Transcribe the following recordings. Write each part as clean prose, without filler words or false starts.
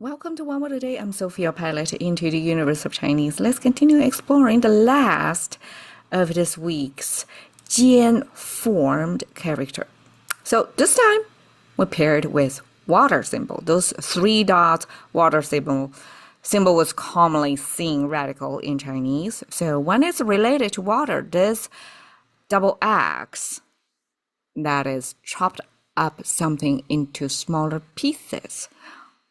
Welcome to One Word a Day. I'm Sophie, your pilot into the universe of Chinese. Let's continue exploring the last of this week's qiǎn formed character. So this time we paired with water symbol. Those three dots water symbol was commonly seen radical in Chinese. So when it's related to water, this double X, that is chopped up something into smaller pieces,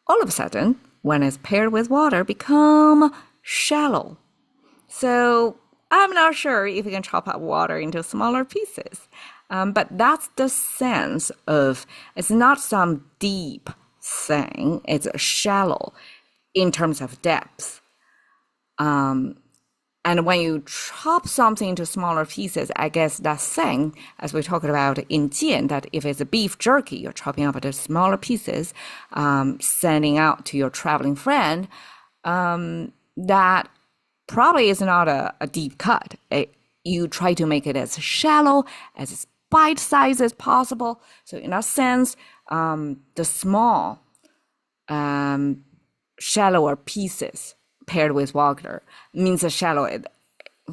all of a sudden, when it's paired with water, become shallow. So I'm not sure if you can chop up water into smaller pieces. But that's the sense of it's not some deep thing. It's shallow in terms of depth. And when you chop something into smaller pieces, I guess that thing, as we talked about in qiǎn, that if it's a beef jerky, you're chopping up into smaller pieces, sending out to your traveling friend, that probably is not a deep cut. You try to make it as shallow, as bite-sized as possible. So in that sense, the small, shallower pieces paired with water means a shallow.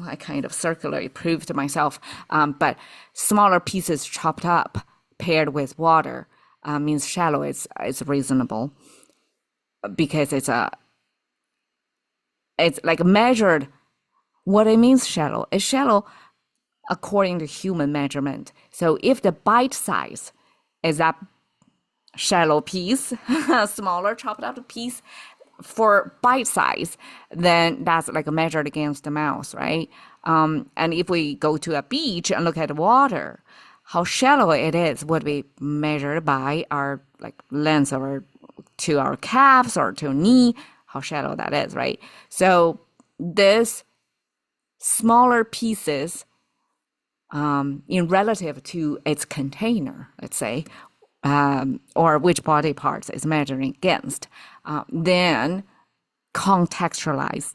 I kind of circularly proved to myself, but smaller pieces chopped up paired with water means shallow. It's reasonable because it's like measured. What it means shallow is shallow according to human measurement. So if the bite size is that shallow piece, smaller chopped up piece, for bite size, then that's like measured against the mouth, right? And if we go to a beach and look at the water, how shallow it is would be measured by our length to our calves or to knee, how shallow that is, right? So this smaller pieces, in relative to its container, let's say, or which body parts is measuring against, then contextualize.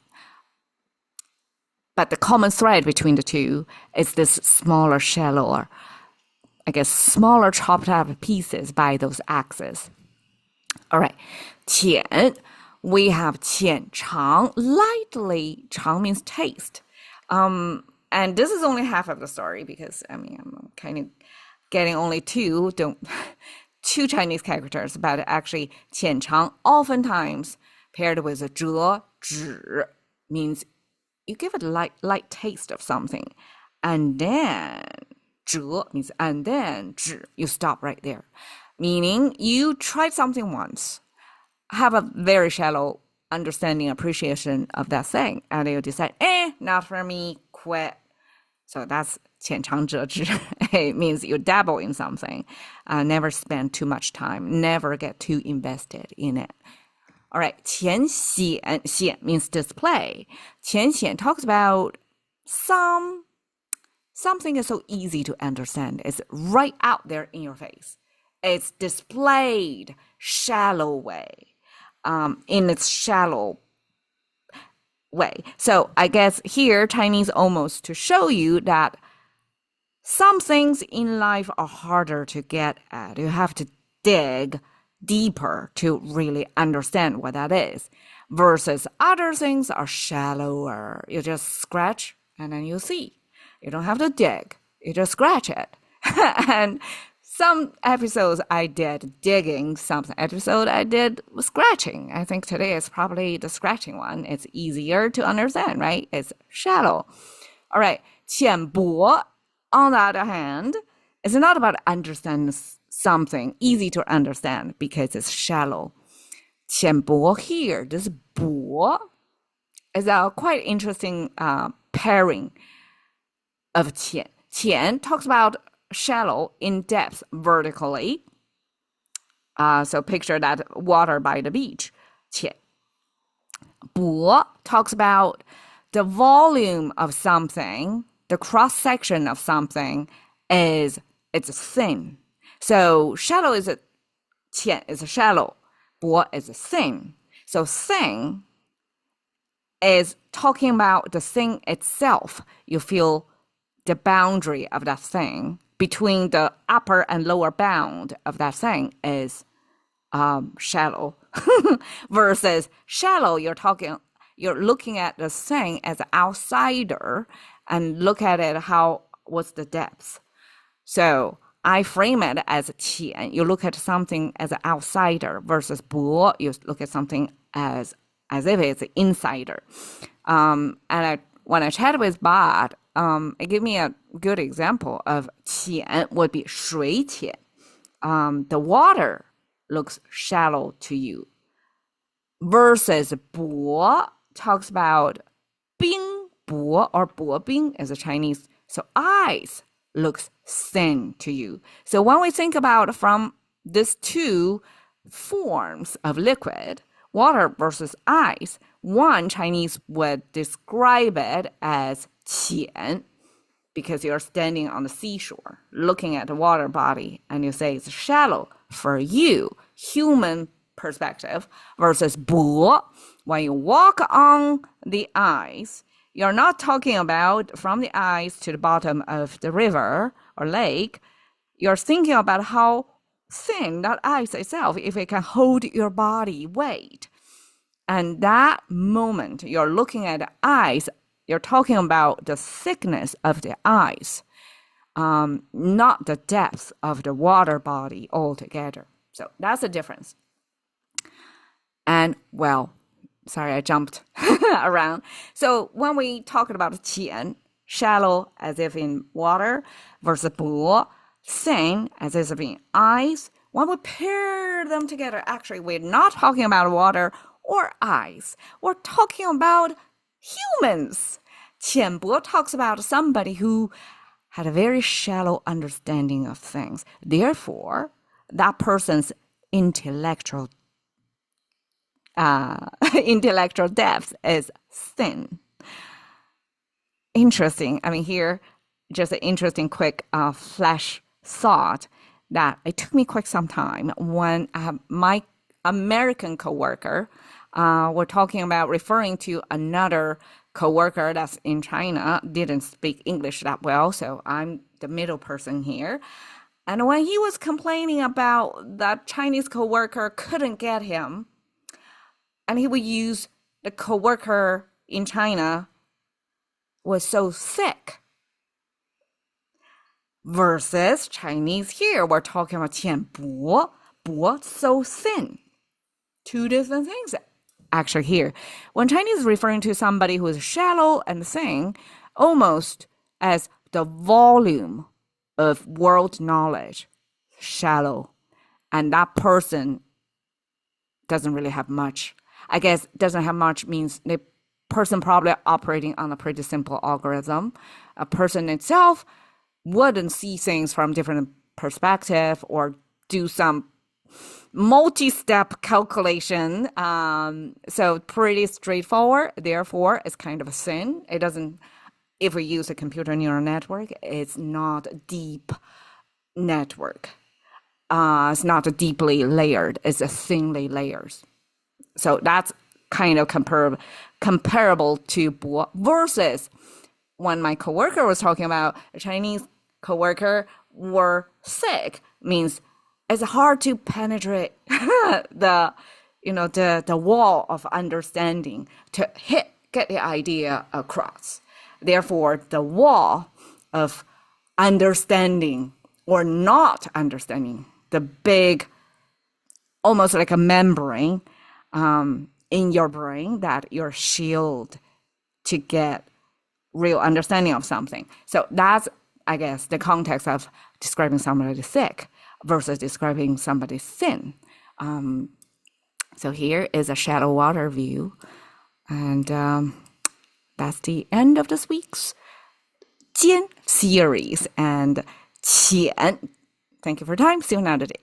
But the common thread between the two is this smaller, shallower, smaller chopped up pieces by those axes. All right, 浅, we have 浅尝, lightly, 尝 means taste. And this is only half of the story because, I'm kind of getting only two Chinese characters, but actually 浅尝 oftentimes paired with a zhe, zhi, means you give it a light taste of something. And then zhe means and then zhi, you stop right there. Meaning you tried something once, have a very shallow understanding, appreciation of that thing, and you decide, not for me, quit. So that's 浅尝辄止. It means you dabble in something, never spend too much time, never get too invested in it. All right, 浅显, 显 means display. 浅显 talks about something is so easy to understand. It's right out there in your face. It's displayed shallow way, in its shallow way. So I guess here Chinese almost to show you that some things in life are harder to get at. You have to dig deeper to really understand what that is, versus other things are shallower. You just scratch and then you see. You don't have to dig. You just scratch it. And some episodes I did digging, some episode I did scratching. I think today is probably the scratching one. It's easier to understand, right? It's shallow. All right, 浅薄, on the other hand, it's not about understanding something easy to understand because it's shallow. 浅薄 here, this 薄 is a quite interesting pairing of 浅. 浅 talks about shallow in depth vertically. So picture that water by the beach. 浅. 薄 talks about the volume of something, the cross-section of something it's thin. So shallow is 浅 is shallow, 薄 is thin. So thin is talking about the thing itself. You feel the boundary of that thing between the upper and lower bound of that thing is shallow versus shallow. You're looking at the thing as an outsider and look at it what's the depth. So I frame it as qiǎn. You look at something as an outsider versus 博, you look at something as if it's an insider. When I chat with Bad, it gave me a good example of 浅 would be 水浅. The water looks shallow to you. Versus 薄 talks about 冰薄 or 薄冰is a Chinese. So ice looks thin to you. So when we think about from these two forms of liquid, water versus ice, one Chinese would describe it as 浅 because you're standing on the seashore looking at the water body and you say it's shallow for you, human perspective, versus 薄. When you walk on the ice, you're not talking about from the ice to the bottom of the river or lake. You're thinking about how thin that ice itself, if it can hold your body weight. And that moment you're looking at the ice, you're talking about the thickness of the ice, not the depth of the water body altogether. So that's the difference. And well, sorry, I jumped around. So when we talk about 浅, shallow as if in water, versus 薄, thin as if in ice, when we pair them together, actually we're not talking about water or ice. We're talking about humans. 浅薄 talks about somebody who had a very shallow understanding of things. Therefore, that person's intellectual depth is thin. Interesting. I mean, here, just an interesting quick flash thought that it took me quite some time when my American coworker, we're talking about referring to another coworker that's in China, didn't speak English that well, so I'm the middle person here. And when he was complaining about that Chinese coworker couldn't get him, and he would use the coworker in China was so thick. Versus Chinese here, we're talking about 浅薄, 薄, so thin. Two different things. Actually here, when Chinese is referring to somebody who is shallow and thin, almost as the volume of world knowledge, shallow. And that person doesn't really have much. I guess doesn't have much means the person probably operating on a pretty simple algorithm. A person itself wouldn't see things from different perspective or do some multi-step calculation. So pretty straightforward. Therefore, it's kind of a sin. It doesn't, if we use a computer neural network, it's not a deep network. It's not a deeply layered. It's a thinly layered. So that's kind of comparable to 薄 versus when my coworker was talking about a Chinese coworker were sick, means it's hard to penetrate the wall of understanding to get the idea across. Therefore, the wall of understanding or not understanding, the big, almost like a membrane in your brain that your shield to get real understanding of something. So that's, I guess, the context of describing somebody sick versus describing somebody thin. So here is a shallow water view. And that's the end of this week's 间 series and 浅. Thank you for your time. See you another day.